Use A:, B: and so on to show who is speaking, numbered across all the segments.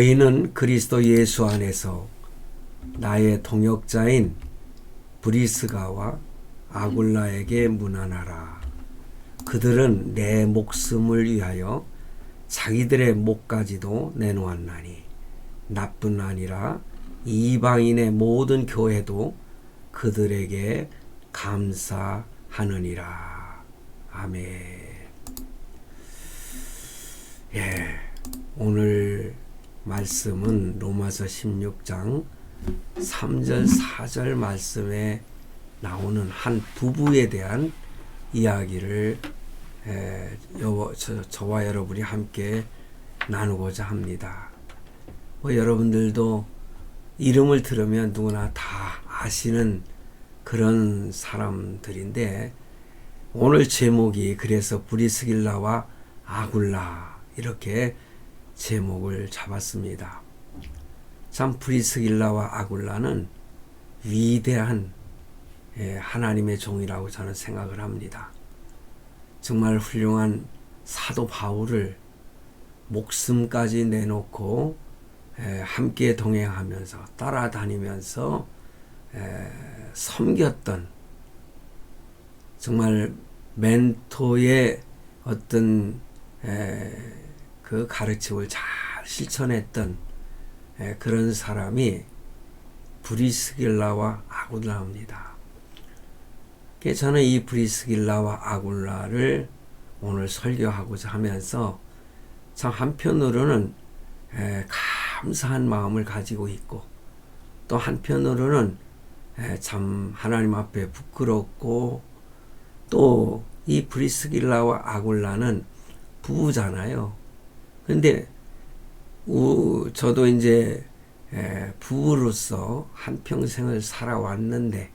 A: 너희는 그리스도 예수 안에서 나의 동역자인 브리스가와 아굴라에게 문안하라. 그들은 내 목숨을 위하여 자기들의 목까지도 내놓았나니 나뿐 아니라 이방인의 모든 교회도 그들에게 감사하느니라. 아멘. 오늘 말씀은 로마서 16장 3절 4절 말씀에 나오는 한 부부에 대한 이야기를 저와 여러분이 함께 나누고자 합니다. 여러분들도 이름을 들으면 누구나 다 아시는 그런 사람들인데, 오늘 제목이 그래서 브리스길라와 아굴라 이렇게 제목을 잡았습니다. 참 브리스길라와 아굴라는 위대한 하나님의 종이라고 저는 생각을 합니다. 정말 훌륭한 사도 바울을 목숨까지 내놓고 함께 동행하면서 따라다니면서 섬겼던, 정말 멘토의 어떤 그 가르침을 잘 실천했던 그런 사람이 브리스길라와 아굴라입니다. 저는 이 브리스길라와 아굴라를 오늘 설교하고자 하면서 참 한편으로는 감사한 마음을 가지고 있고, 또 한편으로는 참 하나님 앞에 부끄럽고, 또 이 브리스길라와 아굴라는 부부잖아요. 근데 저도 이제 부부로서 한평생을 살아왔는데,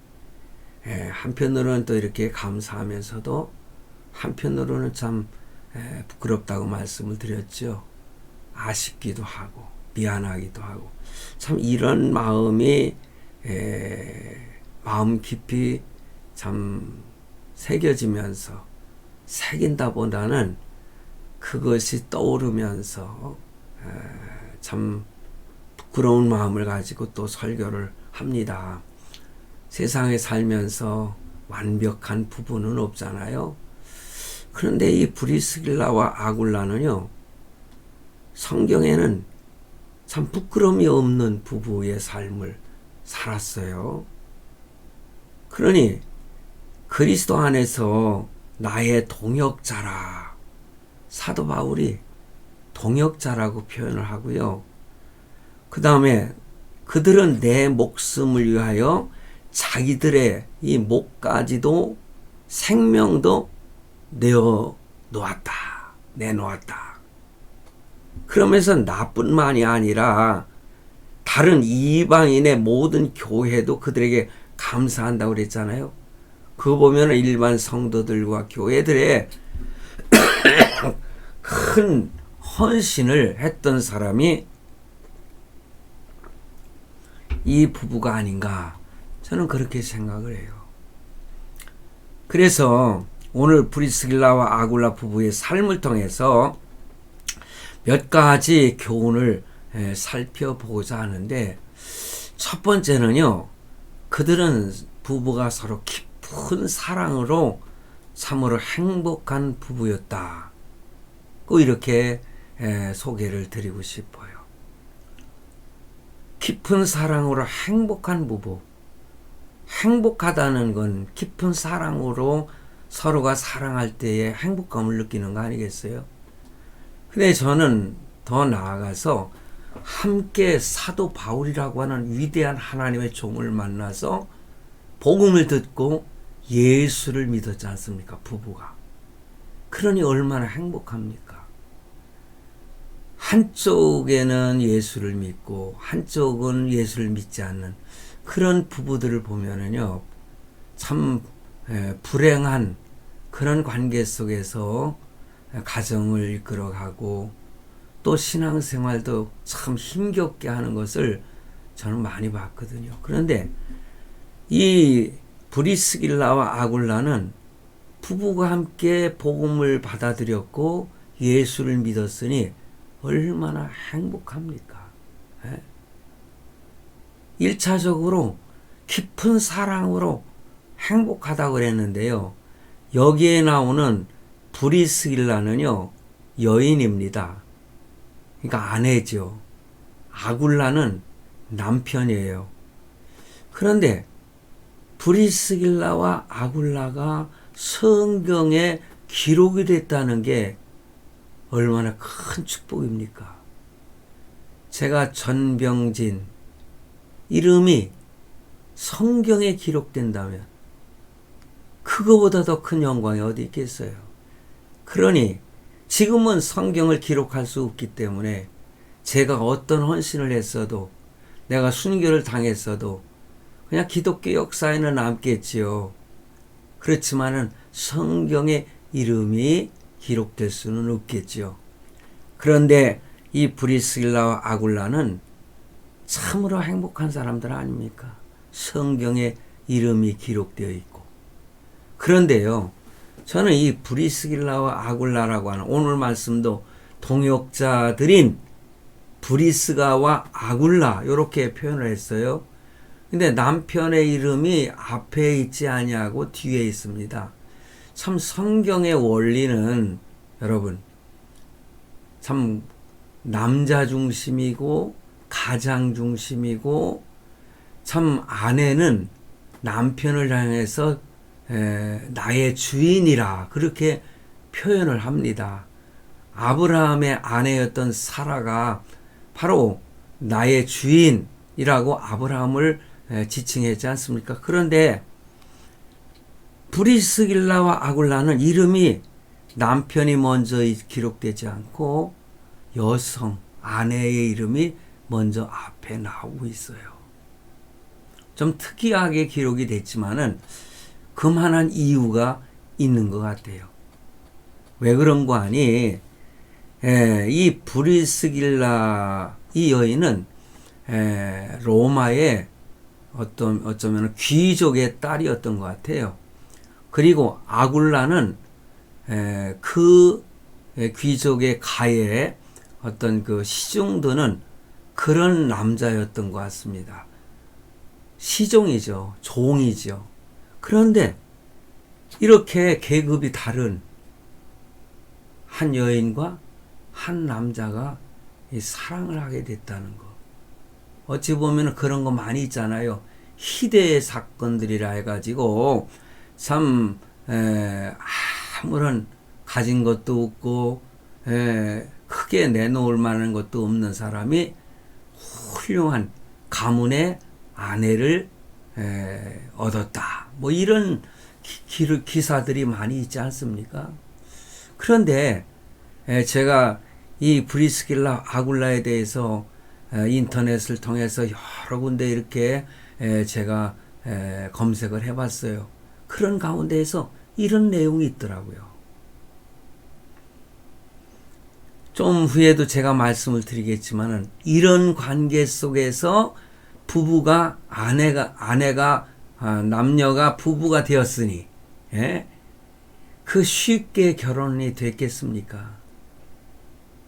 A: 한편으로는 또 이렇게 감사하면서도 한편으로는 참 부끄럽다고 말씀을 드렸죠. 아쉽기도 하고 미안하기도 하고, 참 이런 마음이 마음 깊이 참 새겨지면서, 새긴다보다는 그것이 떠오르면서 참 부끄러운 마음을 가지고 또 설교를 합니다. 세상에 살면서 완벽한 부부는 없잖아요. 그런데 이 브리스길라와 아굴라는요, 성경에는 참 부끄러움이 없는 부부의 삶을 살았어요. 그러니 그리스도 안에서 나의 동역자라, 사도 바울이 동역자라고 표현을 하고요. 그 다음에 그들은 내 목숨을 위하여 자기들의 이 목까지도 생명도 내놓았다. 그러면서 나뿐만이 아니라 다른 이방인의 모든 교회도 그들에게 감사한다고 그랬잖아요. 그거 보면 일반 성도들과 교회들의 큰 헌신을 했던 사람이 이 부부가 아닌가, 저는 그렇게 생각을 해요. 그래서 오늘 브리스길라와 아굴라 부부의 삶을 통해서 몇 가지 교훈을 살펴보고자 하는데, 첫 번째는요, 그들은 부부가 서로 깊은 사랑으로 참으로 행복한 부부였다. 이렇게 소개를 드리고 싶어요. 깊은 사랑으로 행복한 부부. 행복하다는 건 깊은 사랑으로 서로가 사랑할 때의 행복감을 느끼는 거 아니겠어요? 근데 저는 더 나아가서 함께 사도 바울이라고 하는 위대한 하나님의 종을 만나서 복음을 듣고 예수를 믿었지 않습니까? 부부가. 그러니 얼마나 행복합니까? 한쪽에는 예수를 믿고 한쪽은 예수를 믿지 않는 그런 부부들을 보면은요, 참 불행한 그런 관계 속에서 가정을 이끌어가고 또 신앙생활도 참 힘겹게 하는 것을 저는 많이 봤거든요. 그런데 이 브리스길라와 아굴라는 부부가 함께 복음을 받아들였고 예수를 믿었으니 얼마나 행복합니까? 일차적으로 깊은 사랑으로 행복하다고 그랬는데요. 여기에 나오는 브리스길라는요, 여인입니다. 그러니까 아내죠. 아굴라는 남편이에요. 그런데 브리스길라와 아굴라가 성경에 기록이 됐다는 게 얼마나 큰 축복입니까? 제가 전병진 이름이 성경에 기록된다면 그거보다 더 큰 영광이 어디 있겠어요? 그러니 지금은 성경을 기록할 수 없기 때문에 제가 어떤 헌신을 했어도 내가 순교를 당했어도 그냥 기독교 역사에는 남겠지요. 그렇지만은 성경의 이름이 기록될 수는 없겠지요. 그런데 이 브리스길라와 아굴라는 참으로 행복한 사람들 아닙니까? 성경에 이름이 기록되어 있고. 그런데요, 저는 이 브리스길라와 아굴라라고 하는 오늘 말씀도 동역자들인 브리스가와 아굴라 이렇게 표현을 했어요. 근데 남편의 이름이 앞에 있지 아니하고 뒤에 있습니다. 참 성경의 원리는 여러분 참 남자 중심이고 가장 중심이고 참 아내는 남편을 향해서 나의 주인이라 그렇게 표현을 합니다. 아브라함의 아내였던 사라가 바로 나의 주인이라고 아브라함을 지칭했지 않습니까? 그런데 브리스길라와 아굴라는 이름이 남편이 먼저 기록되지 않고 여성, 아내의 이름이 먼저 앞에 나오고 있어요. 좀 특이하게 기록이 됐지만은 그만한 이유가 있는 것 같아요. 왜 그런 거 아니? 이 브리스길라 이 여인은 로마의 어쩌면 귀족의 딸이었던 것 같아요. 그리고 아굴라는 그 귀족의 가에 어떤 그 시중드는 그런 남자였던 것 같습니다. 시종이죠. 종이죠. 그런데 이렇게 계급이 다른 한 여인과 한 남자가 사랑을 하게 됐다는 것. 어찌 보면 그런 거 많이 있잖아요. 희대의 사건들이라 해가지고 참 아무런 가진 것도 없고 크게 내놓을 만한 것도 없는 사람이 훌륭한 가문의 아내를 얻었다. 뭐 이런 기사들이 많이 있지 않습니까? 그런데 제가 이 브리스길라 아굴라에 대해서 인터넷을 통해서 여러 군데 이렇게 제가 검색을 해봤어요. 그런 가운데에서 이런 내용이 있더라고요. 좀 후에도 제가 말씀을 드리겠지만은 이런 관계 속에서 부부가 아내가 남녀가 부부가 되었으니 그 쉽게 결혼이 됐겠습니까?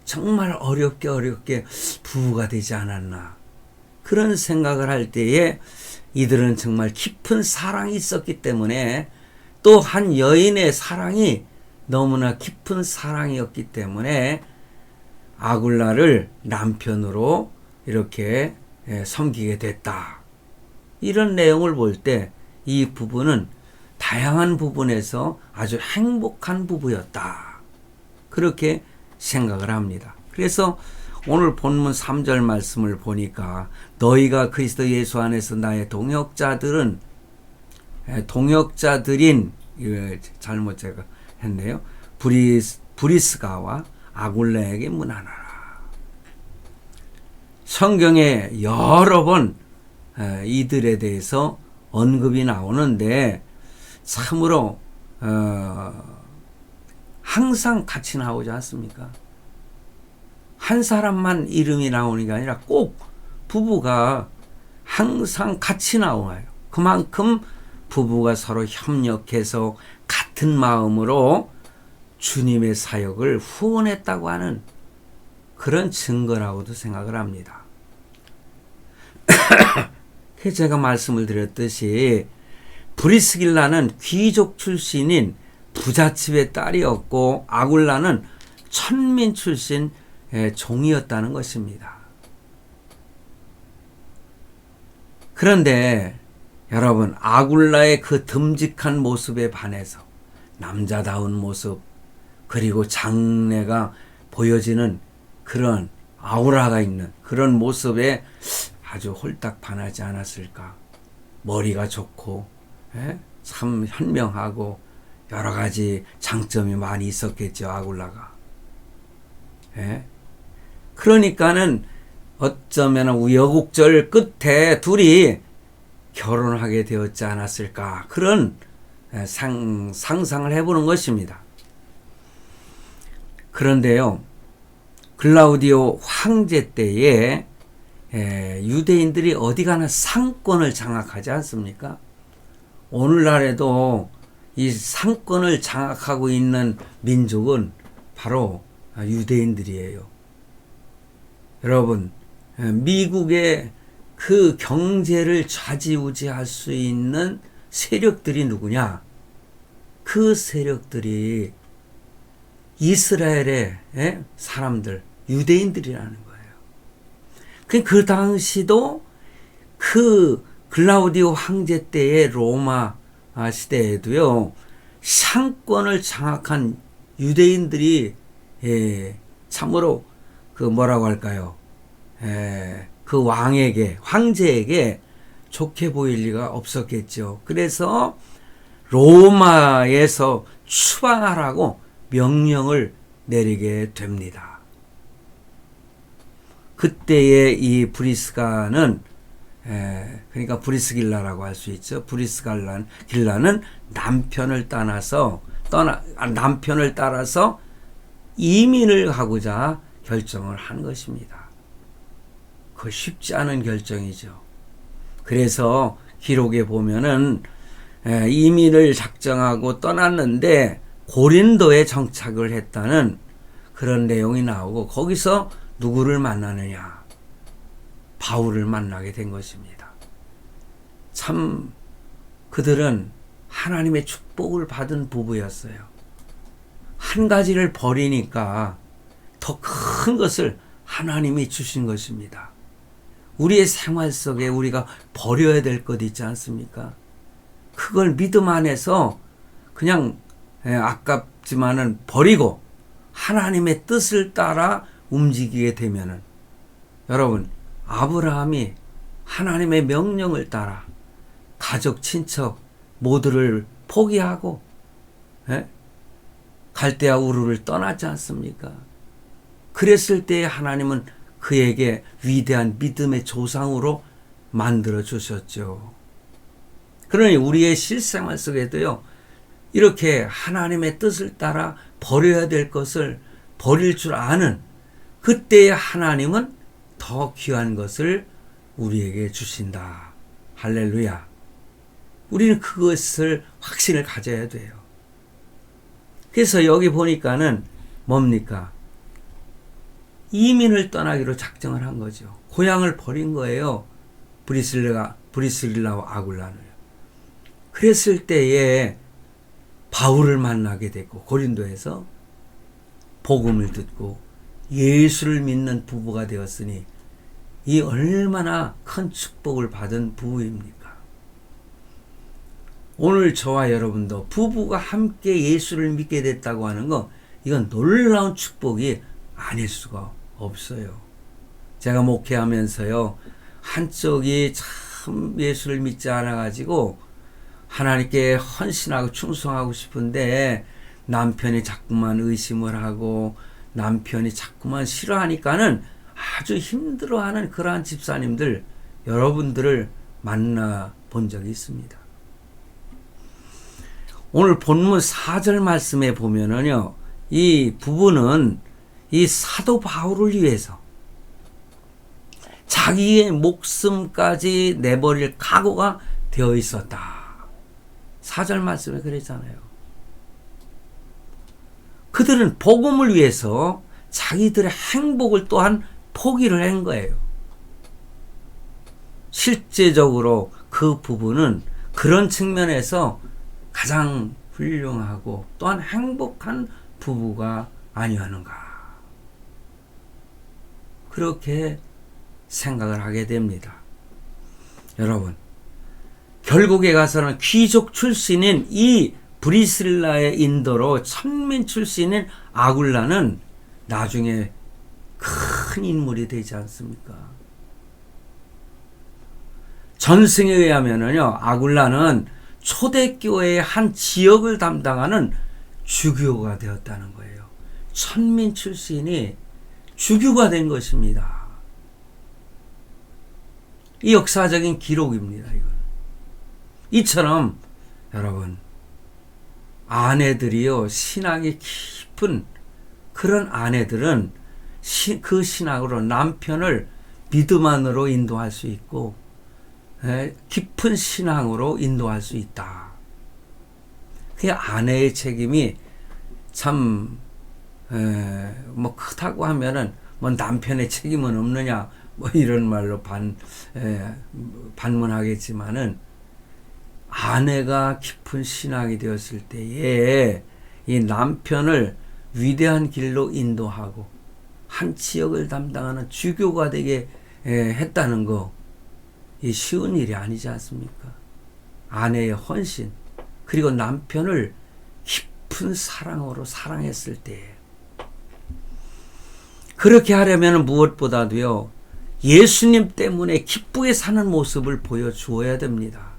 A: 정말 어렵게 부부가 되지 않았나 그런 생각을 할 때에 이들은 정말 깊은 사랑이 있었기 때문에 또 한 여인의 사랑이 너무나 깊은 사랑이었기 때문에 아굴라를 남편으로 이렇게 섬기게 됐다. 이런 내용을 볼 때 이 부부는 다양한 부분에서 아주 행복한 부부였다. 그렇게 생각을 합니다. 그래서 오늘 본문 3절 말씀을 보니까 너희가 그리스도 예수 안에서 나의 동역자들인 잘못 제가 했네요. 브리스가와 아굴라에게 문안하라. 성경에 여러 번 이들에 대해서 언급이 나오는데 참으로 항상 같이 나오지 않습니까? 한 사람만 이름이 나오는 게 아니라 꼭 부부가 항상 같이 나와요. 그만큼 부부가 서로 협력해서 같은 마음으로 주님의 사역을 후원했다고 하는 그런 증거라고도 생각을 합니다. 제가 말씀을 드렸듯이 브리스길라는 귀족 출신인 부잣집의 딸이었고 아굴라는 천민 출신 종이었다는 것입니다. 그런데 여러분, 아굴라의 그 듬직한 모습에 반해서 남자다운 모습, 그리고 장래가 보여지는 그런 아우라가 있는 그런 모습에 아주 홀딱 반하지 않았을까. 머리가 좋고 참 현명하고 여러 가지 장점이 많이 있었겠죠, 아굴라가. 그러니까는 어쩌면 우여곡절 끝에 둘이 결혼하게 되었지 않았을까, 그런 상상을 해보는 것입니다. 그런데요, 글라우디오 황제 때에 유대인들이 어디 가나 상권을 장악하지 않습니까? 오늘날에도 이 상권을 장악하고 있는 민족은 바로 유대인들이에요. 여러분, 미국의 그 경제를 좌지우지할 수 있는 세력들이 누구냐? 그 세력들이 이스라엘의 사람들, 유대인들이라는 거예요. 그 당시도 그 글라우디오 황제 때의 로마 시대에도요, 상권을 장악한 유대인들이 참으로 그 뭐라고 할까요? 그 왕에게, 황제에게 좋게 보일 리가 없었겠죠. 그래서 로마에서 추방하라고 명령을 내리게 됩니다. 그때의 이 브리스가는 그러니까 브리스길라라고 할 수 있죠. 브리스길라는 남편을 따라서 이민을 가고자 결정을 한 것입니다. 그 쉽지 않은 결정이죠. 그래서 기록에 보면은 이민을 작정하고 떠났는데 고린도에 정착을 했다는 그런 내용이 나오고, 거기서 누구를 만나느냐? 바울을 만나게 된 것입니다. 참 그들은 하나님의 축복을 받은 부부였어요. 한 가지를 버리니까 더 큰 것을 하나님이 주신 것입니다. 우리의 생활 속에 우리가 버려야 될 것 있지 않습니까? 그걸 믿음 안에서 그냥 아깝지만은 버리고 하나님의 뜻을 따라 움직이게 되면은, 여러분, 아브라함이 하나님의 명령을 따라 가족, 친척 모두를 포기하고 갈대아 우르를 떠났지 않습니까? 그랬을 때 하나님은 그에게 위대한 믿음의 조상으로 만들어 주셨죠. 그러니 우리의 실생활 속에도요, 이렇게 하나님의 뜻을 따라 버려야 될 것을 버릴 줄 아는 그때의 하나님은 더 귀한 것을 우리에게 주신다. 할렐루야. 우리는 그것을 확신을 가져야 돼요. 그래서 여기 보니까는 뭡니까? 이민을 떠나기로 작정을 한 거죠. 고향을 버린 거예요. 브리스길라와 아굴라는. 그랬을 때에 바울을 만나게 됐고, 고린도에서 복음을 듣고 예수를 믿는 부부가 되었으니 이 얼마나 큰 축복을 받은 부부입니까? 오늘 저와 여러분도 부부가 함께 예수를 믿게 됐다고 하는 거, 이건 놀라운 축복이 아닐 수가 없어요. 제가 목회하면서요, 한쪽이 참 예수를 믿지 않아가지고 하나님께 헌신하고 충성하고 싶은데 남편이 자꾸만 의심을 하고 남편이 자꾸만 싫어하니까는 아주 힘들어하는 그러한 집사님들, 여러분들을 만나 본 적이 있습니다. 오늘 본문 4절 말씀에 보면은요, 이 부부는 이 사도 바울을 위해서 자기의 목숨까지 내버릴 각오가 되어 있었다. 4절 말씀에 그랬잖아요. 그들은 복음을 위해서 자기들의 행복을 또한 포기를 한 거예요. 실제적으로 그 부부는 그런 측면에서 가장 훌륭하고 또한 행복한 부부가 아니었는가. 그렇게 생각을 하게 됩니다. 여러분, 결국에 가서는 귀족 출신인 이 브리실라의 인도로 천민 출신인 아굴라는 나중에 큰 인물이 되지 않습니까? 전승에 의하면요, 아굴라는 초대교회의 한 지역을 담당하는 주교가 되었다는 거예요. 천민 출신이 주교가 된 것입니다. 이 역사적인 기록입니다. 이건. 이처럼 여러분, 아내들이요, 신앙이 깊은 그런 아내들은 그 신앙으로 남편을 믿음 안으로 인도할 수 있고 깊은 신앙으로 인도할 수 있다. 그 아내의 책임이 참 뭐 크다고 하면은 뭐 남편의 책임은 없느냐 뭐 이런 말로 반문하겠지만은 아내가 깊은 신앙이 되었을 때에 이 남편을 위대한 길로 인도하고 한 지역을 담당하는 주교가 되게 했다는 거, 이 쉬운 일이 아니지 않습니까? 아내의 헌신, 그리고 남편을 깊은 사랑으로 사랑했을 때, 그렇게 하려면 무엇보다도요, 예수님 때문에 기쁘게 사는 모습을 보여주어야 됩니다.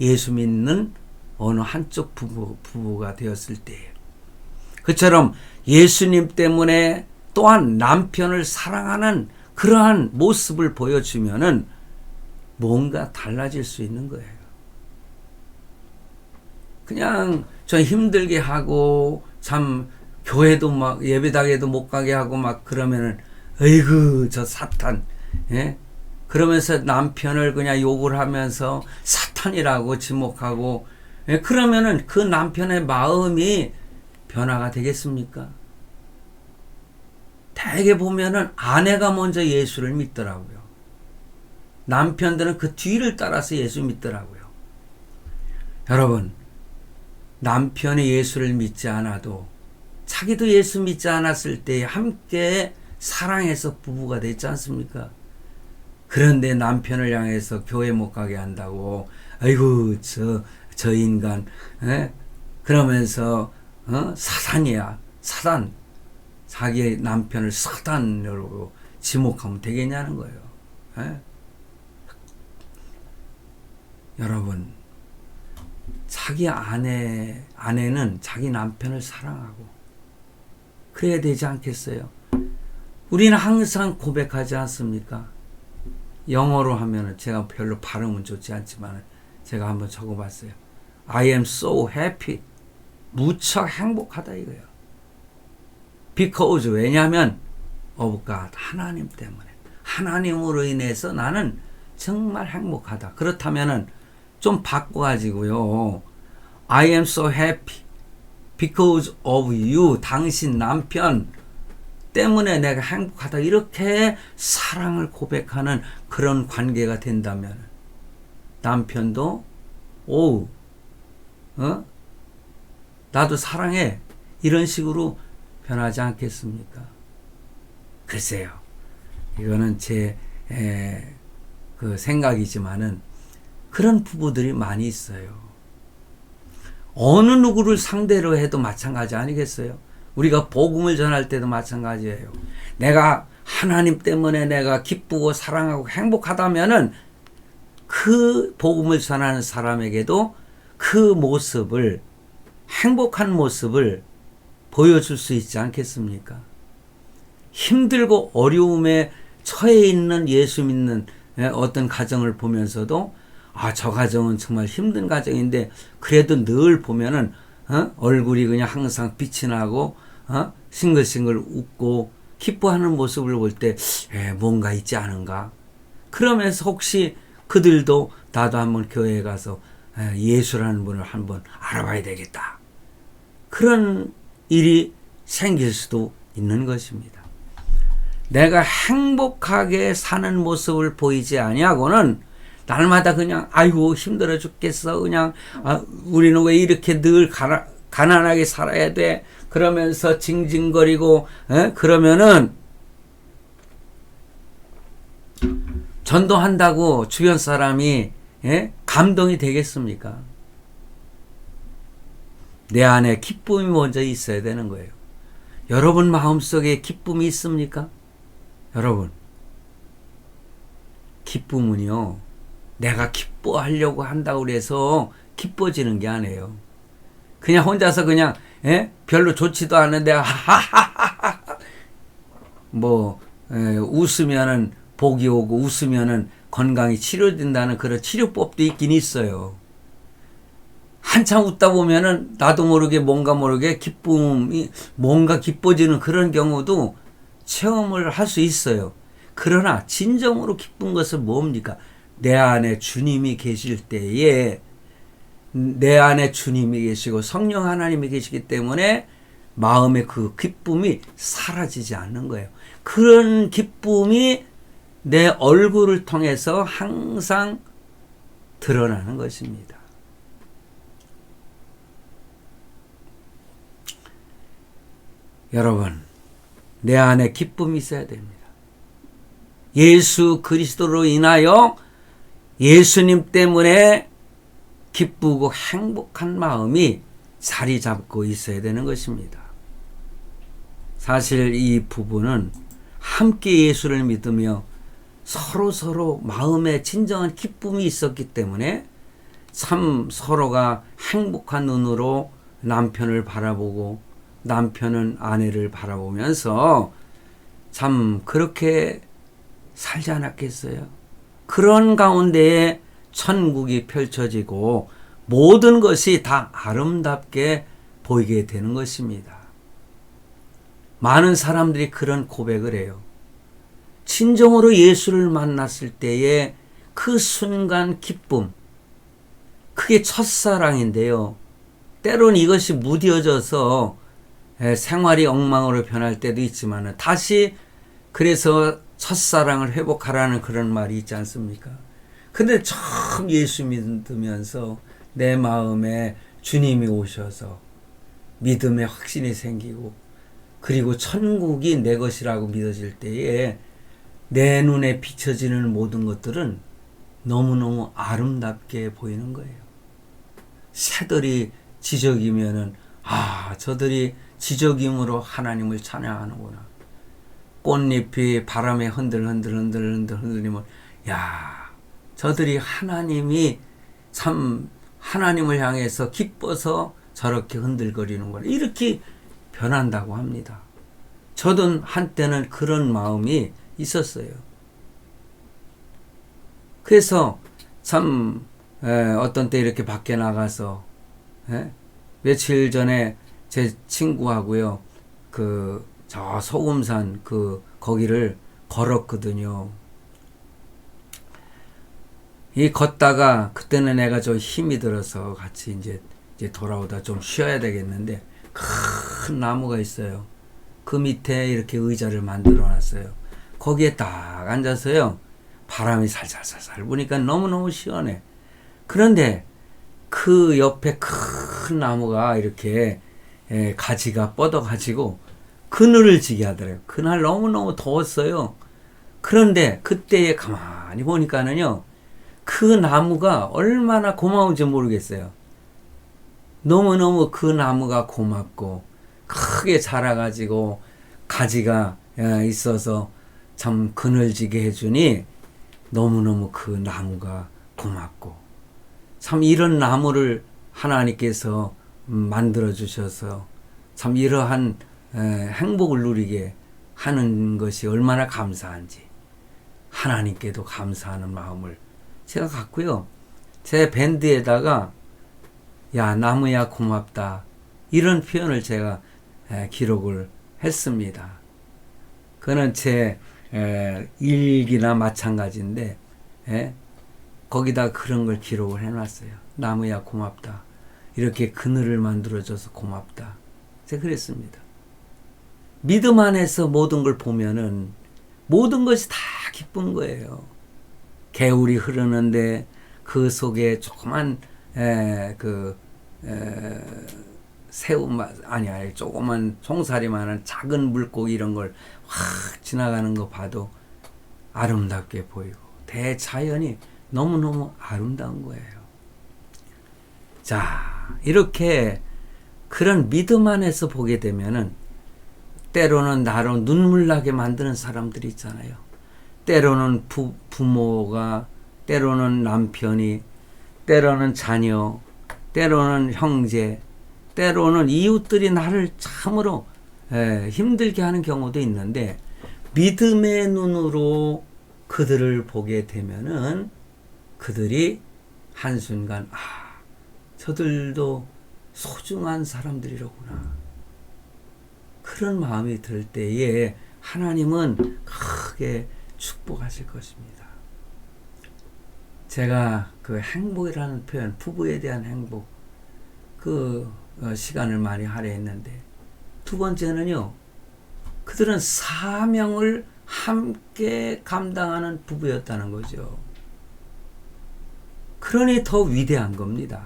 A: 예수 믿는 어느 한쪽 부부가 되었을 때, 그처럼 예수님 때문에 또한 남편을 사랑하는 그러한 모습을 보여주면은 뭔가 달라질 수 있는 거예요. 그냥 저 힘들게 하고 참 교회도 막 예배당에도 못 가게 하고 막 그러면은 에이그 저 사탄, 예? 그러면서 남편을 그냥 욕을 하면서 사탄이라고 지목하고, 예? 그러면은 그 남편의 마음이 변화가 되겠습니까? 대개 보면은 아내가 먼저 예수를 믿더라고요. 남편들은 그 뒤를 따라서 예수 믿더라고요. 여러분, 남편이 예수를 믿지 않아도 자기도 예수 믿지 않았을 때 함께 사랑해서 부부가 됐지 않습니까? 그런데 남편을 향해서 교회 못 가게 한다고, 아이고 저 인간, 에? 그러면서 사탄이야, 사단, 자기 남편을 사단으로 지목하면 되겠냐는 거예요. 에? 여러분, 자기 아내는 자기 남편을 사랑하고 그래야 되지 않겠어요? 우리는 항상 고백하지 않습니까? 영어로 하면은 제가 별로 발음은 좋지 않지만 제가 한번 적어봤어요. I am so happy. 무척 행복하다 이거예요. Because, 왜냐하면 of God, 하나님 때문에, 하나님으로 인해서 나는 정말 행복하다. 그렇다면은 좀 바꿔가지고요, I am so happy because of you, 당신 남편 때문에 내가 행복하다, 이렇게 사랑을 고백하는 그런 관계가 된다면 남편도 나도 사랑해, 이런 식으로 변하지 않겠습니까? 글쎄요, 이거는 제 그 생각이지만은 그런 부부들이 많이 있어요. 어느 누구를 상대로 해도 마찬가지 아니겠어요? 우리가 복음을 전할 때도 마찬가지예요. 내가 하나님 때문에 내가 기쁘고 사랑하고 행복하다면은 그 복음을 전하는 사람에게도 그 모습을, 행복한 모습을 보여줄 수 있지 않겠습니까? 힘들고 어려움에 처해 있는 예수 믿는 어떤 가정을 보면서도 저 가정은 정말 힘든 가정인데 그래도 늘 보면은 얼굴이 그냥 항상 빛이 나고 싱글싱글 웃고 기뻐하는 모습을 볼 때 뭔가 있지 않은가? 그러면서 혹시 그들도 나도 한번 교회에 가서 예수라는 분을 한번 알아봐야 되겠다, 그런 일이 생길 수도 있는 것입니다. 내가 행복하게 사는 모습을 보이지 아니하고는 날마다 그냥 아이고 힘들어 죽겠어. 그냥 우리는 왜 이렇게 늘 가난하게 살아야 돼. 그러면서 징징거리고 그러면은 전도한다고 주변 사람이 감동이 되겠습니까? 내 안에 기쁨이 먼저 있어야 되는 거예요. 여러분 마음속에 기쁨이 있습니까? 여러분, 기쁨은요, 내가 기뻐하려고 한다고 해서 기뻐지는 게 아니에요. 그냥 혼자서 그냥 별로 좋지도 않은데 하하하하 웃으면은 복이 오고 웃으면은 건강이 치료된다는 그런 치료법도 있긴 있어요. 한참 웃다 보면은 나도 모르게 뭔가 모르게 기쁨이 뭔가 기뻐지는 그런 경우도 체험을 할 수 있어요. 그러나 진정으로 기쁜 것은 뭡니까? 내 안에 주님이 계실 때에 내 안에 주님이 계시고 성령 하나님이 계시기 때문에 마음의 그 기쁨이 사라지지 않는 거예요. 그런 기쁨이 내 얼굴을 통해서 항상 드러나는 것입니다. 여러분, 내 안에 기쁨이 있어야 됩니다. 예수 그리스도로 인하여 예수님 때문에 기쁘고 행복한 마음이 자리 잡고 있어야 되는 것입니다. 사실 이 부부는 함께 예수를 믿으며 서로 마음에 진정한 기쁨이 있었기 때문에 참 서로가 행복한 눈으로 남편을 바라보고 남편은 아내를 바라보면서 참 그렇게 살지 않았겠어요? 그런 가운데에 천국이 펼쳐지고 모든 것이 다 아름답게 보이게 되는 것입니다. 많은 사람들이 그런 고백을 해요. 진정으로 예수를 만났을 때의 그 순간 기쁨, 그게 첫사랑인데요. 때론 이것이 무뎌져서 생활이 엉망으로 변할 때도 있지만 다시 그래서 첫사랑을 회복하라는 그런 말이 있지 않습니까? 근데 처음 예수 믿으면서 내 마음에 주님이 오셔서 믿음의 확신이 생기고 그리고 천국이 내 것이라고 믿어질 때에 내 눈에 비춰지는 모든 것들은 너무너무 아름답게 보이는 거예요. 새들이 지저귀면은 저들이 지저귀므로 하나님을 찬양하는구나. 꽃잎이 바람에 흔들리면 저들이 하나님이 참 하나님을 향해서 기뻐서 저렇게 흔들거리는구나. 이렇게 변한다고 합니다. 저도 한때는 그런 마음이 있었어요. 그래서 참 어떤 때 이렇게 밖에 나가서 며칠 전에 제 친구하고요 저 소금산 거기를 걸었거든요. 이 걷다가 그때는 내가 좀 힘이 들어서 같이 이제 돌아오다 좀 쉬어야 되겠는데 큰 나무가 있어요. 그 밑에 이렇게 의자를 만들어 놨어요. 거기에 딱 앉아서요. 바람이 살살살살 부니까 너무너무 시원해. 그런데 그 옆에 큰 나무가 이렇게 가지가 뻗어가지고 그늘을 지게 하더래요. 그날 너무너무 더웠어요. 그런데 그때에 가만히 보니까는요. 그 나무가 얼마나 고마운지 모르겠어요. 너무너무 그 나무가 고맙고 크게 자라가지고 가지가 있어서 참 그늘지게 해주니 너무너무 그 나무가 고맙고 참 이런 나무를 하나님께서 만들어 주셔서 참 이러한 행복을 누리게 하는 것이 얼마나 감사한지 하나님께도 감사하는 마음을 제가 갖고요. 제 밴드에다가 야 나무야 고맙다 이런 표현을 제가 기록을 했습니다. 그는 제 일기나 마찬가지인데 거기다 그런 걸 기록을 해놨어요. 나무야 고맙다. 이렇게 그늘을 만들어줘서 고맙다. 제가 그랬습니다. 믿음 안에서 모든 걸 보면은 모든 것이 다 기쁜 거예요. 개울이 흐르는데 그 속에 조그만 아니 조그만 송사리만한 작은 물고기 이런 걸 확 지나가는 거 봐도 아름답게 보이고 대자연이 너무너무 아름다운 거예요. 자, 이렇게 그런 믿음 안에서 보게 되면은 때로는 나로 눈물 나게 만드는 사람들이 있잖아요. 때로는 부모가, 때로는 남편이, 때로는 자녀, 때로는 형제, 때로는 이웃들이 나를 참으로 힘들게 하는 경우도 있는데, 믿음의 눈으로 그들을 보게 되면은 그들이 한순간 저들도 소중한 사람들이로구나, 그런 마음이 들 때에 하나님은 크게 축복하실 것입니다. 제가 그 행복이라는 표현, 부부에 대한 행복, 시간을 많이 할애했는데, 두 번째는요, 그들은 사명을 함께 감당하는 부부였다는 거죠. 그러니 더 위대한 겁니다.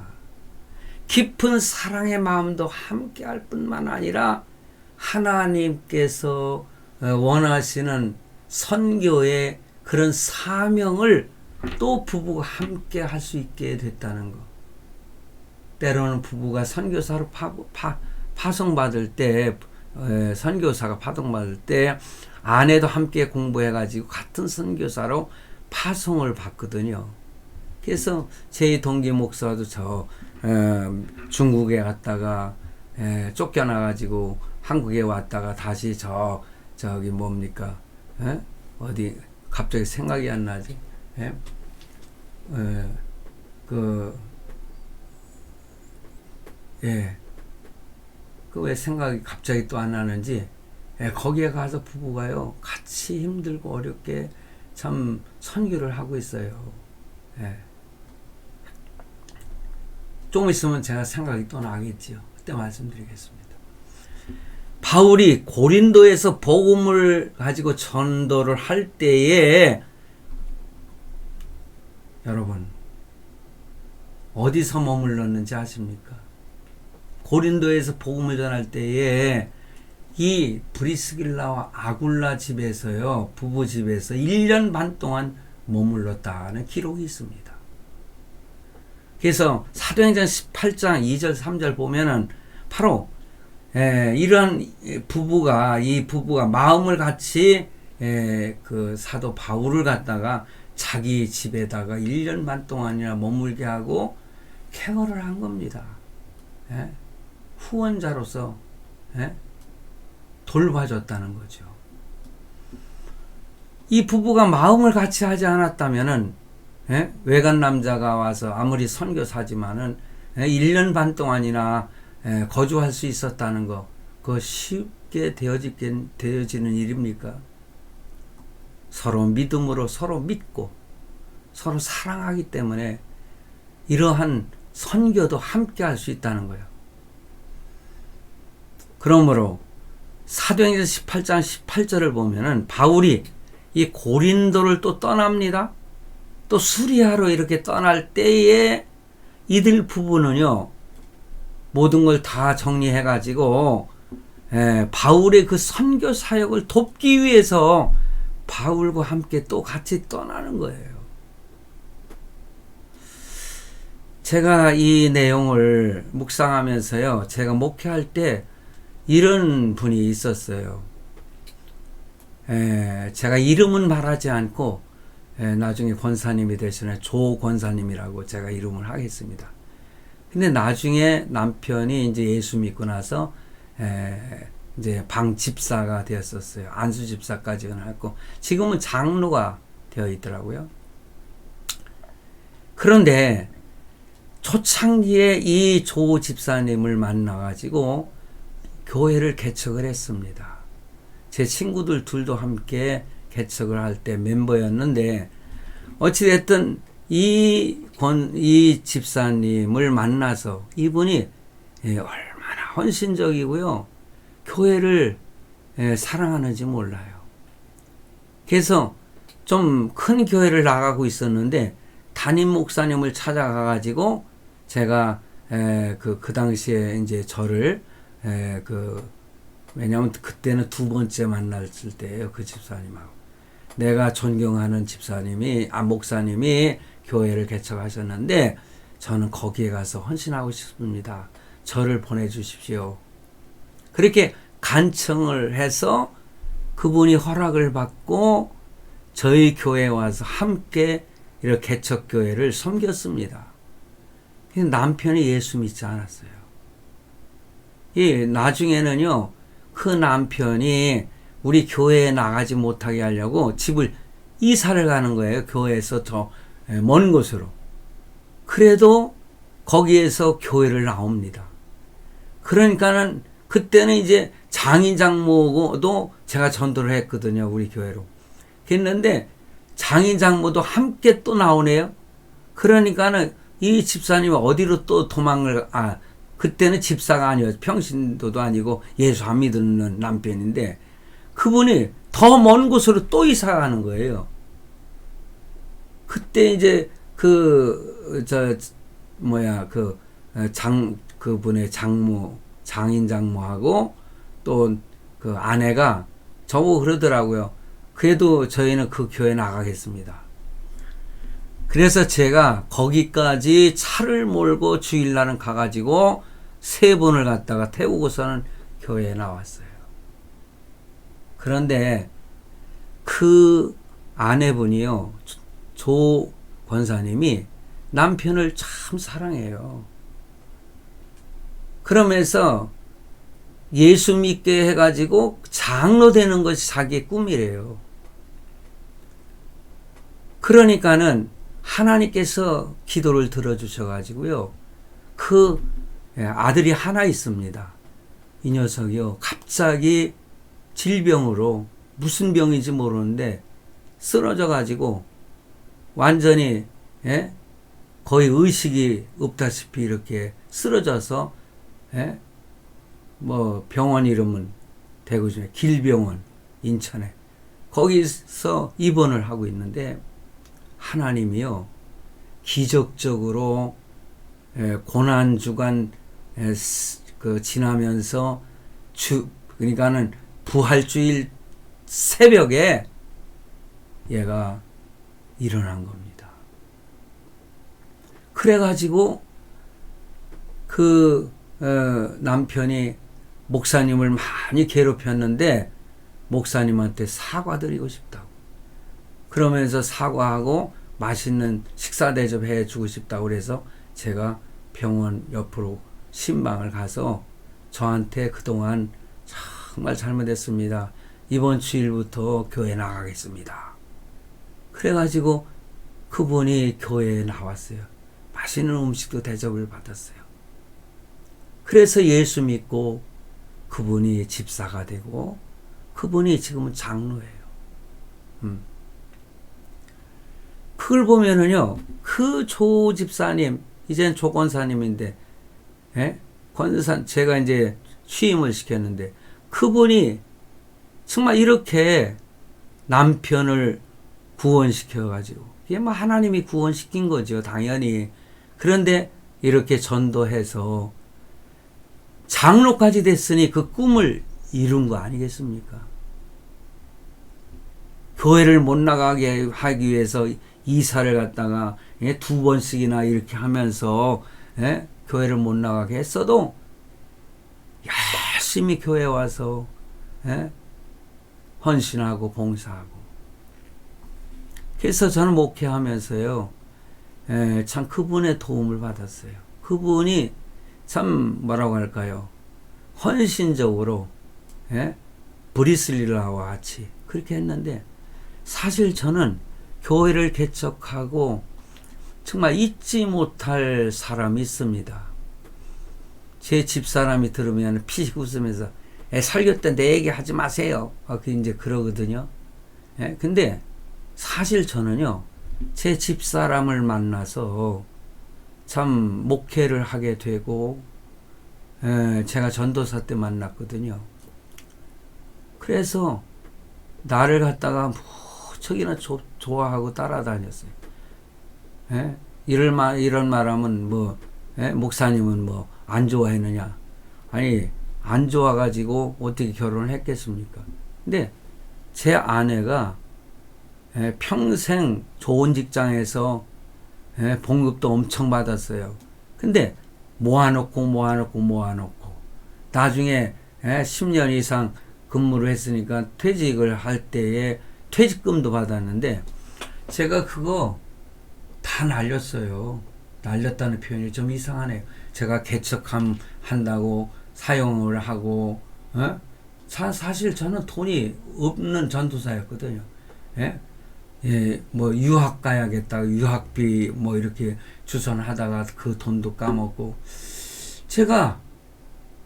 A: 깊은 사랑의 마음도 함께 할 뿐만 아니라 하나님께서 원하시는 선교의 그런 사명을 또 부부가 함께 할 수 있게 됐다는 것. 때로는 부부가 선교사로 파송받을 때, 선교사가 파송받을 때 아내도 함께 공부해가지고 같은 선교사로 파송을 받거든요. 그래서 제 동기 목사도 중국에 갔다가 쫓겨나가지고 한국에 왔다가 다시 저기 뭡니까? 어디 갑자기 생각이 안 나지? 왜 생각이 갑자기 또 안 나는지, 거기에 가서 부부가요, 같이 힘들고 어렵게 참 선교를 하고 있어요. 좀 있으면 제가 생각이 또 나겠지요. 그때 말씀드리겠습니다. 바울이 고린도에서 복음을 가지고 전도를 할 때에, 여러분 어디서 머물렀는지 아십니까? 고린도에서 복음을 전할 때에 이 브리스길라와 아굴라 집에서요, 부부 집에서 1년 반 동안 머물렀다는 기록이 있습니다. 그래서 사도행전 18장 2절 3절 보면은 바로 이런 이 부부가 마음을 같이 그 사도 바울을 갖다가 자기 집에다가 1년 반 동안이나 머물게 하고 케어를 한 겁니다. 후원자로서 돌봐줬다는 거죠. 이 부부가 마음을 같이 하지 않았다면은 외간 남자가 와서 아무리 선교사지만은 1년 반 동안이나 거주할 수 있었다는 거, 그거 쉽게 되어지는 일입니까? 서로 믿음으로 서로 믿고 서로 사랑하기 때문에 이러한 선교도 함께 할 수 있다는 거예요. 그러므로 사도행전 18장 18절을 보면은 바울이 이 고린도를 또 떠납니다. 또 수리아로 이렇게 떠날 때에 이들 부부는요, 모든 걸 다 정리해 가지고 바울의 그 선교 사역을 돕기 위해서 바울과 함께 또 같이 떠나는 거예요. 제가 이 내용을 묵상하면서요, 제가 목회할 때 이런 분이 있었어요. 제가 이름은 말하지 않고 나중에 권사님이 되시는 조 권사님이라고 제가 이름을 하겠습니다. 근데 나중에 남편이 이제 예수 믿고 나서 이제 방 집사가 되었었어요. 안수 집사까지는 했고 지금은 장로가 되어 있더라고요. 그런데 초창기에 이 조 집사님을 만나가지고 교회를 개척을 했습니다. 제 친구들 둘도 함께 개척을 할 때 멤버였는데, 어찌됐든 이 집사님을 만나서 이분이 얼마나 헌신적이고요, 교회를 사랑하는지 몰라요. 그래서 좀 큰 교회를 나가고 있었는데 담임 목사님을 찾아가가지고 제가 그 당시에 이제 저를 왜냐하면 그때는 두 번째 만났을 때예요. 그 집사님하고 내가 존경하는 집사님이 목사님이 교회를 개척하셨는데 저는 거기에 가서 헌신하고 싶습니다. 저를 보내주십시오. 그렇게 간청을 해서 그분이 허락을 받고 저희 교회에 와서 함께 이렇게 개척교회를 섬겼습니다. 남편이 예수 믿지 않았어요. 나중에는요, 그 남편이 우리 교회에 나가지 못하게 하려고 집을 이사를 가는 거예요. 교회에서 더 먼 곳으로. 그래도 거기에서 교회를 나옵니다. 그러니까는 그때는 이제 장인 장모도 제가 전도를 했거든요. 우리 교회로. 그랬는데 장인 장모도 함께 또 나오네요. 그러니까는 이 집사님이 어디로 또 도망을 그때는 집사가 아니었어요. 평신도도 아니고 예수 안 믿는 남편인데 그분이 더 먼 곳으로 또 이사 가는 거예요. 그때 이제 그분의 장인 장모하고 또 그 아내가 저보고 그러더라고요. 그래도 저희는 그 교회 나가겠습니다. 그래서 제가 거기까지 차를 몰고 주일날은 가가지고 3번을 갔다가 태우고서는 교회에 나왔어요. 그런데 그 아내분이요, 조 권사님이 남편을 참 사랑해요. 그러면서 예수 믿게 해가지고 장로 되는 것이 자기의 꿈이래요. 그러니까는 하나님께서 기도를 들어주셔가지고요, 그 아들이 하나 있습니다. 이 녀석이요, 갑자기 질병으로 무슨 병인지 모르는데 쓰러져가지고 완전히 거의 의식이 없다시피 이렇게 쓰러져서 뭐 병원 이름은 대구 중에 길병원 인천에 거기서 입원을 하고 있는데 하나님이요 기적적으로 고난 주간 지나면서 그러니까는 부활주일 새벽에 얘가 일어난 겁니다. 그래가지고 남편이 목사님을 많이 괴롭혔는데 목사님한테 사과드리고 싶다고. 그러면서 사과하고 맛있는 식사 대접해 주고 싶다고 그래서 제가 병원 옆으로 신방을 가서 저한테 그동안 정말 잘못했습니다. 이번 주일부터 교회 나가겠습니다. 그래가지고 그분이 교회에 나왔어요. 맛있는 음식도 대접을 받았어요. 그래서 예수 믿고 그분이 집사가 되고 그분이 지금은 장로예요. 그걸 보면은요, 그 조 집사님, 이제는 조 권사님인데, 제가 이제 취임을 시켰는데, 그분이 정말 이렇게 남편을 구원시켜가지고, 이게 뭐 하나님이 구원시킨 거죠, 당연히. 그런데 이렇게 전도해서 장로까지 됐으니 그 꿈을 이룬 거 아니겠습니까? 교회를 못 나가게 하기 위해서 이사를 갔다가 2번씩이나 이렇게 하면서 교회를 못 나가게 했어도 열심히 교회 와서 헌신하고 봉사하고. 그래서 저는 목회하면서요, 참 그분의 도움을 받았어요. 그분이 참 뭐라고 할까요? 헌신적으로 브리슬리라와 같이 그렇게 했는데, 사실 저는 교회를 개척하고 정말 잊지 못할 사람이 있습니다. 제 집사람이 들으면 피식 웃으면서 설교 때 내 얘기 하지 마세요. 이제 그러거든요. 근데 사실 저는요, 제 집사람을 만나서 참 목회를 하게 되고, 제가 전도사 때 만났거든요. 그래서 나를 갖다가 무척이나 좋아하고 따라다녔어요. 예? 이런 말하면 뭐, 예? 목사님은 뭐 안 좋아했느냐? 아니, 안 좋아가지고 어떻게 결혼을 했겠습니까? 근데 제 아내가 평생 좋은 직장에서 봉급도 엄청 받았어요. 근데 모아놓고 나중에 10년 이상 근무를 했으니까 퇴직을 할 때에 퇴직금도 받았는데 제가 그거 다 날렸어요. 날렸다는 표현이 좀 이상하네요. 제가 개척한다고 사용을 하고 사실 저는 돈이 없는 전도사였거든요. 예? 예, 뭐 유학 가야겠다, 유학비 뭐 이렇게 주선하다가 그 돈도 까먹고 제가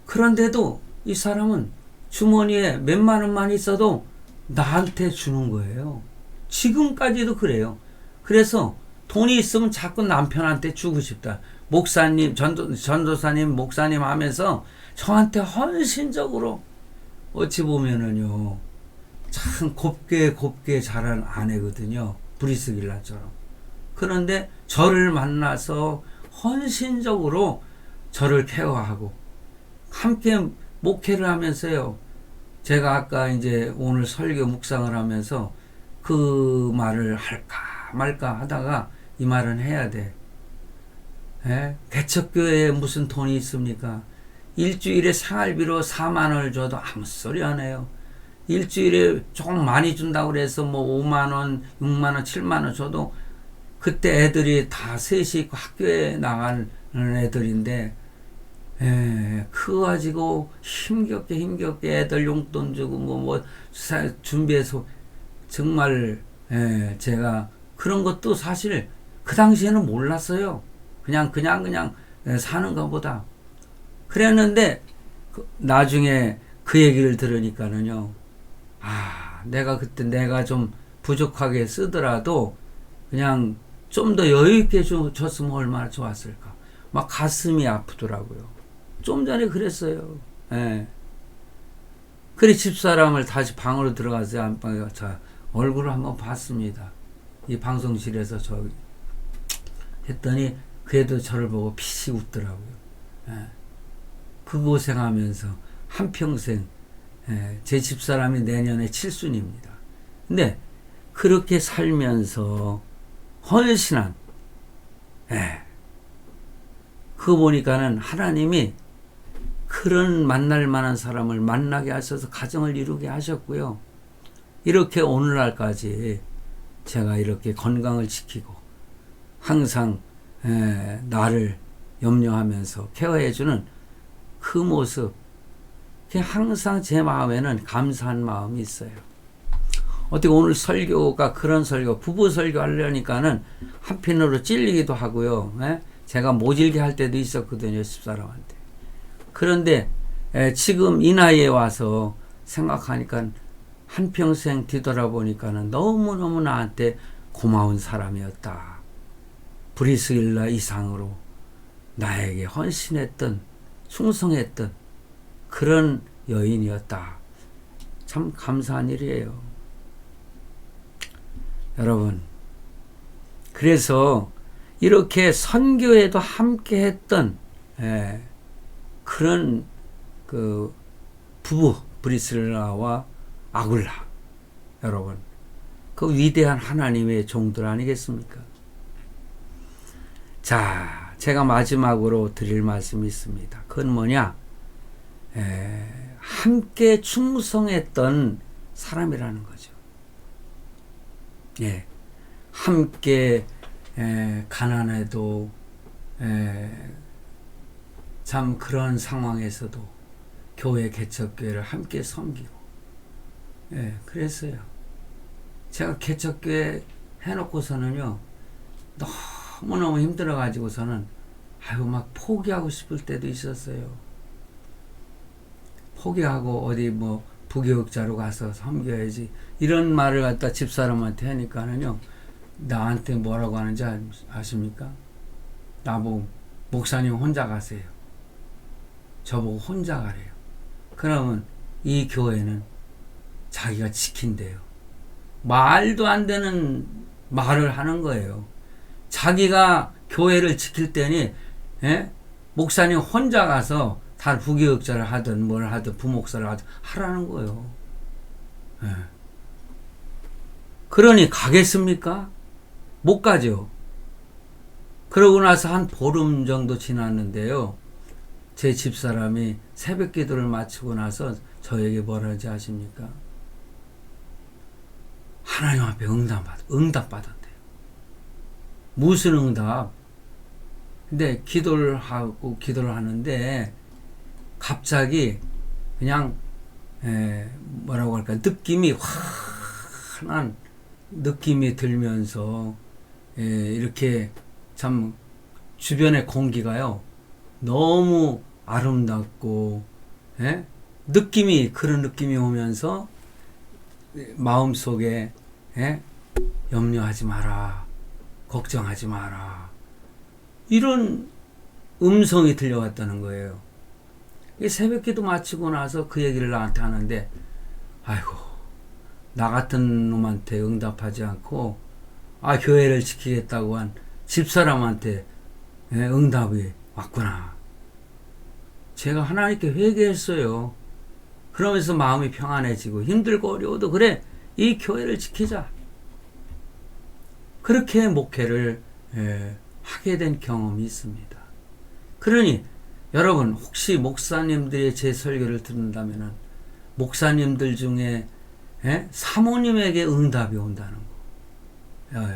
A: 그런데도 이 사람은 주머니에 몇만 원만 있어도 나한테 주는 거예요. 지금까지도 그래요. 그래서 돈이 있으면 자꾸 남편한테 주고 싶다. 목사님, 전도사님, 목사님 하면서 저한테 헌신적으로 어찌 보면은요, 참 곱게 자란 아내거든요. 브리스길라처럼. 그런데 저를 만나서 헌신적으로 저를 케어하고 함께 목회를 하면서요. 제가 아까 이제 오늘 설교 묵상을 하면서 그 말을 할까 말까 하다가 이 말은 해야 돼. 개척교회에 무슨 돈이 있습니까? 일주일에 생활비로 4만 원을 줘도 아무 소리 안 해요. 일주일에 조금 많이 준다고 그래서 뭐 5만 원, 6만 원, 7만 원 줘도 그때 애들이 다 셋이 있고 학교에 나가는 애들인데 그거 가지고 힘겹게 애들 용돈 주고 뭐 준비해서 정말 제가 그런 것도 사실 그 당시에는 몰랐어요. 그냥 사는 것보다 그랬는데 나중에 그 얘기를 들으니까는요. 내가 그때 내가 좀 부족하게 쓰더라도 그냥 좀 더 여유 있게 줬으면 얼마나 좋았을까. 막 가슴이 아프더라고요. 좀 전에 그랬어요. 그래 집사람을 다시 방으로 들어가서 안방에 자 얼굴을 한번 봤습니다. 이 방송실에서 저기 했더니 그래도 저를 보고 피식 웃더라고요. 그 고생하면서 한평생 제 집사람이 내년에 칠순입니다. 근데 그렇게 살면서 헌신한 그거 보니까는 하나님이 그런 만날 만한 사람을 만나게 하셔서 가정을 이루게 하셨고요. 이렇게 오늘날까지 제가 이렇게 건강을 지키고 항상 나를 염려하면서 케어해주는 그 모습 항상 제 마음에는 감사한 마음이 있어요. 어떻게 오늘 설교가 그런 설교, 부부 설교 하려니까는 한편으로 찔리기도 하고요. 제가 모질게 할 때도 있었거든요, 집사람한테. 그런데 지금 이 나이에 와서 생각하니까 한평생 뒤돌아보니까는 너무너무 나한테 고마운 사람이었다. 브리스길라 이상으로 나에게 헌신했던, 충성했던 그런 여인이었다. 참 감사한 일이에요. 여러분, 그래서 이렇게 선교에도 함께 했던 그런 그 부부 브리스길라와 아굴라, 여러분, 그 위대한 하나님의 종들 아니겠습니까? 자, 제가 마지막으로 드릴 말씀이 있습니다. 그건 뭐냐? 함께 충성했던 사람이라는 거죠. 함께 가난해도 참 그런 상황에서도 교회 개척교회를 함께 섬기고 그랬어요. 제가 개척교회 해놓고서는요 너무너무 힘들어가지고서는 막 포기하고 싶을 때도 있었어요. 포기하고 어디 뭐 부교육자로 가서 섬겨야지 이런 말을 갖다 집사람한테 하니까는요 나한테 뭐라고 하는지 아십니까? 나보고 목사님 혼자 가세요. 저보고 혼자 가래요. 그러면 이 교회는 자기가 지킨대요. 말도 안 되는 말을 하는 거예요. 자기가 교회를 지킬 때니 목사님 혼자 가서 다 부교육자를 하든 뭘 하든 부목사를 하든 하라는 거예요. 그러니 가겠습니까? 못 가죠. 그러고 나서 한 보름 정도 지났는데요. 제 집사람이 새벽 기도를 마치고 나서 저에게 뭐라는지 아십니까? 하나님 앞에 응답받았대요. 무슨 응답? 근데 기도를 하는데 갑자기 그냥 뭐라고 할까, 느낌이 환한 느낌이 들면서 이렇게 참 주변의 공기가요 너무 아름답고 그런 느낌이 오면서 마음속에 염려하지 마라, 걱정하지 마라, 이런 음성이 들려왔다는 거예요. 새벽기도 마치고 나서 그 얘기를 나한테 하는데, 아이고, 나 같은 놈한테 응답하지 않고 교회를 지키겠다고 한 집사람한테 응답이 왔구나. 제가 하나님께 회개했어요. 그러면서 마음이 평안해지고, 힘들고 어려워도 그래, 이 교회를 지키자. 그렇게 목회를 하게 된 경험이 있습니다. 그러니 여러분, 혹시 목사님들의 제 설교를 듣는다면 목사님들 중에 사모님에게 응답이 온다는 거.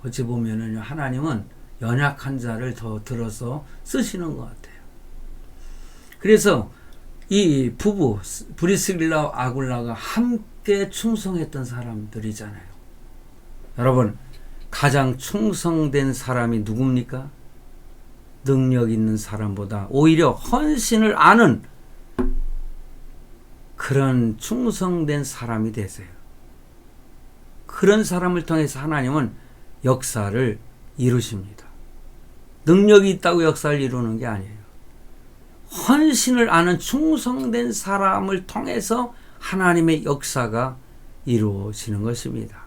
A: 어찌 보면은 하나님은 연약한 자를 더 들어서 쓰시는 것 같아요. 그래서 이 부부 브리스길라와 아굴라가 함께 충성했던 사람들이잖아요. 여러분, 가장 충성된 사람이 누굽니까? 능력 있는 사람보다 오히려 헌신을 아는 그런 충성된 사람이 되세요. 그런 사람을 통해서 하나님은 역사를 이루십니다. 능력이 있다고 역사를 이루는 게 아니에요. 헌신을 아는 충성된 사람을 통해서 하나님의 역사가 이루어지는 것입니다.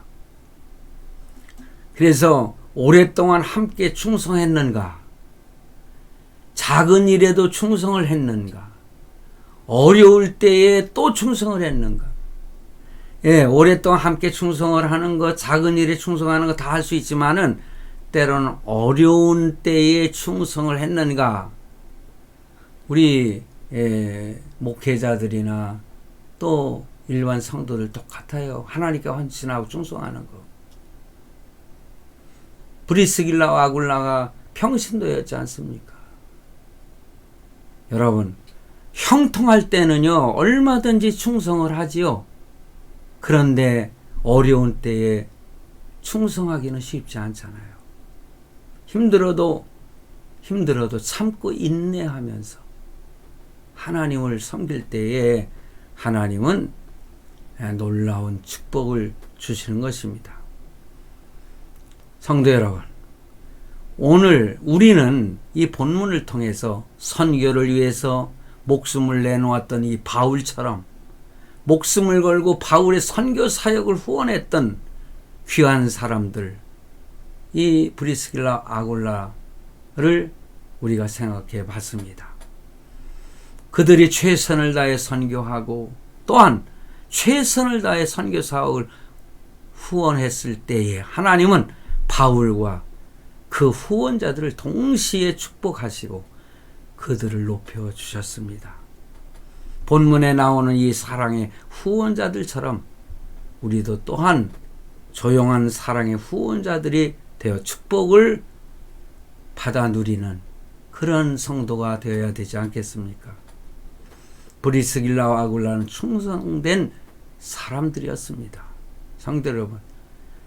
A: 그래서 오랫동안 함께 충성했는가? 작은 일에도 충성을 했는가? 어려울 때에 또 충성을 했는가? 오랫동안 함께 충성을 하는 것, 작은 일에 충성하는 것 다 할 수 있지만은 때로는 어려운 때에 충성을 했는가? 우리 목회자들이나 또 일반 성도들 똑같아요. 하나님께 헌신하고 충성하는 거. 브리스길라와 아굴라가 평신도였지 않습니까? 여러분, 형통할 때는요 얼마든지 충성을 하지요. 그런데 어려운 때에 충성하기는 쉽지 않잖아요. 힘들어도 참고 인내하면서 하나님을 섬길 때에 하나님은 놀라운 축복을 주시는 것입니다. 성도 여러분, 오늘 우리는 이 본문을 통해서 선교를 위해서 목숨을 내놓았던 이 바울처럼 목숨을 걸고 바울의 선교 사역을 후원했던 귀한 사람들, 이 브리스길라 아굴라를 우리가 생각해 봤습니다. 그들이 최선을 다해 선교하고 또한 최선을 다해 선교 사역을 후원했을 때에 하나님은 바울과 그 후원자들을 동시에 축복하시고 그들을 높여주셨습니다. 본문에 나오는 이 사랑의 후원자들처럼 우리도 또한 조용한 사랑의 후원자들이 되어 축복을 받아 누리는 그런 성도가 되어야 되지 않겠습니까? 브리스길라와 아굴라는 충성된 사람들이었습니다. 성도 여러분,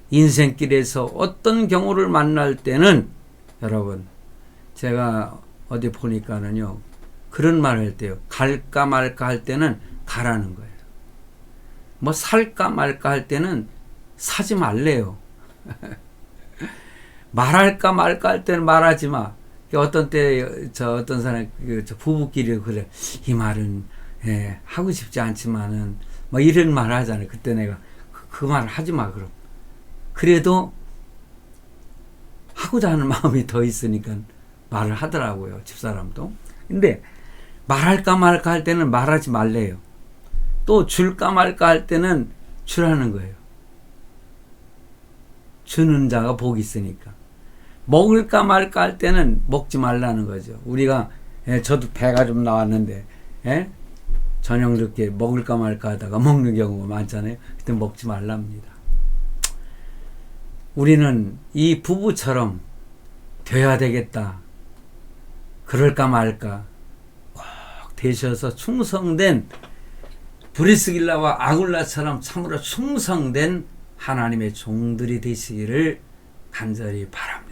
A: 인생길에서 어떤 경우를 만날 때는 여러분, 제가 어디 보니까는요 그런 말 할 때요, 갈까 말까 할 때는 가라는 거예요. 뭐 살까 말까 할 때는 사지 말래요. 말할까 말까 할 때는 말하지 마. 어떤 때 어떤 사람 부부끼리 그래, 이 말은 하고 싶지 않지만은 뭐 이런 말 하잖아요. 그때 내가 그 말을 하지 마 그럼. 그래도 하고자 하는 마음이 더 있으니까 말을 하더라고요. 집사람도. 근데 말할까 말까 할 때는 말하지 말래요. 또 줄까 말까 할 때는 주라는 거예요. 주는 자가 복이 있으니까. 먹을까 말까 할 때는 먹지 말라는 거죠. 우리가 저도 배가 좀 나왔는데 저녁 늦게 먹을까 말까 하다가 먹는 경우가 많잖아요. 그때 먹지 말랍니다. 우리는 이 부부처럼 돼야 되겠다. 그럴까 말까 꼭 되셔서 충성된 브리스길라와 아굴라처럼 참으로 충성된 하나님의 종들이 되시기를 간절히 바랍니다.